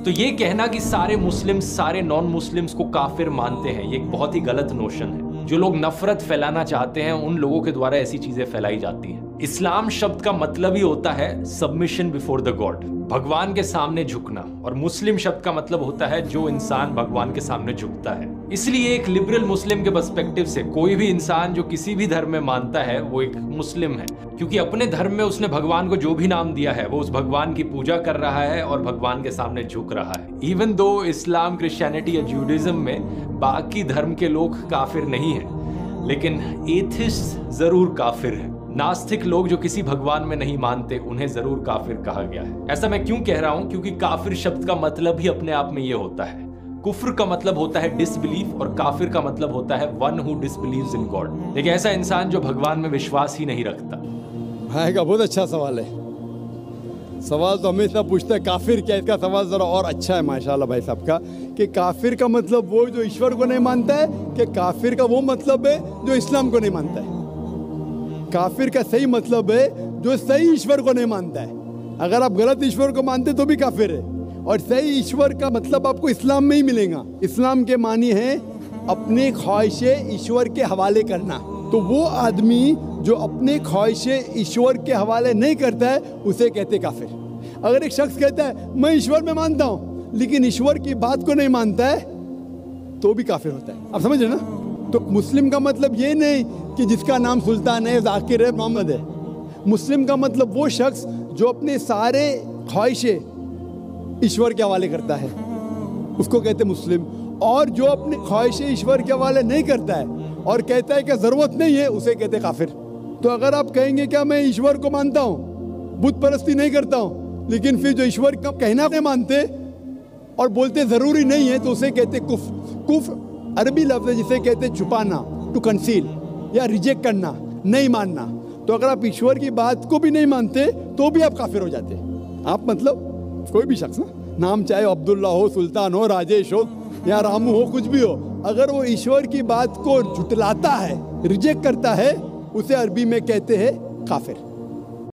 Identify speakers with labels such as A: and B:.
A: तो ये कहना कि सारे मुस्लिम्स सारे नॉन मुस्लिम्स को काफिर मानते हैं, ये एक बहुत ही गलत नोशन है। जो लोग नफरत फैलाना चाहते हैं उन लोगों के द्वारा ऐसी चीजें फैलाई जाती हैं। इस्लाम शब्द का मतलब ही होता है सबमिशन बिफोर द गॉड, भगवान के सामने झुकना, और मुस्लिम शब्द का मतलब होता है जो इंसान भगवान के सामने झुकता है। इसलिए एक लिबरल मुस्लिम के पर्सपेक्टिव से कोई भी इंसान जो किसी भी धर्म में मानता है वो एक मुस्लिम है, क्योंकि अपने धर्म में उसने भगवान को जो भी नाम दिया है वो उस भगवान की पूजा कर रहा है और भगवान के सामने झुक रहा है। इवन दो इस्लाम, क्रिश्चियनिटी या जूडिज्म में बाकी धर्म के लोग काफिर नहीं है, लेकिन एथिस्ट जरूर काफिर है। नास्तिक लोग जो किसी भगवान में नहीं मानते उन्हें जरूर काफिर कहा गया है। ऐसा मैं क्यों कह रहा हूं? क्योंकि काफिर शब्द का मतलब ही अपने आप में ये होता है। कुफ्र का मतलब होता है डिसबिलीफ और काफिर का मतलब होता है वन हु डिसबिलीव्स इन गॉड। देखिए, ऐसा इंसान जो भगवान में विश्वास ही नहीं रखता।
B: भाई का बहुत अच्छा सवाल है। सवाल तो हमेशा पूछते हैं काफिर क्या, इसका सवाल जरा और अच्छा है माशाल्लाह भाई साहब का, कि काफिर का मतलब वो जो ईश्वर को नहीं मानता है, कि काफिर का वो मतलब है जो इस्लाम को नहीं मानता है। काफिर का सही मतलब है जो सही ईश्वर को नहीं मानता है। अगर आप गलत ईश्वर को मानते तो भी काफिर है, और सही ईश्वर का मतलब आपको इस्लाम में ही मिलेगा। इस्लाम के मानी है अपने ख्वाहिशें ईश्वर के हवाले करना। तो वो आदमी जो अपने ख्वाहिशें ईश्वर के हवाले नहीं करता है उसे कहते काफिर। अगर एक शख्स कहता है मैं ईश्वर में मानता हूँ लेकिन ईश्वर की बात को नहीं मानता है तो भी काफिर होता है। आप समझ रहे ना? तो मुस्लिम का मतलब ये नहीं कि जिसका नाम सुल्तान है, जाकिर है, मोहम्मद है। मुस्लिम का मतलब वो शख्स जो अपने सारे ख्वाहिशें ईश्वर के हवाले करता है उसको कहते मुस्लिम, और जो अपनी ख्वाहिशें ईश्वर के हवाले नहीं करता है और कहता है कि ज़रूरत नहीं है उसे कहते काफिर। तो अगर आप कहेंगे क्या मैं ईश्वर को मानता हूँ, बुत परस्ती नहीं करता हूँ, लेकिन फिर जो ईश्वर का कहना नहीं मानते और बोलते ज़रूरी नहीं है तो उसे कहते कुफ्र। कुफ्र अरबी लफ्ज़ है जिसे कहते छुपाना, टू कंसील, या रिजेक्ट करना, नहीं मानना। तो अगर आप ईश्वर की बात को भी नहीं मानते तो भी आप काफिर हो जाते। आप मतलब कोई भी शख्स ना, नाम चाहे अब्दुल्ला हो, सुल्तान हो, राजेश हो या रामू हो, कुछ भी हो, अगर वो ईश्वर की बात को झुटलाता है, रिजेक्ट करता है, उसे अरबी में कहते हैं काफिर।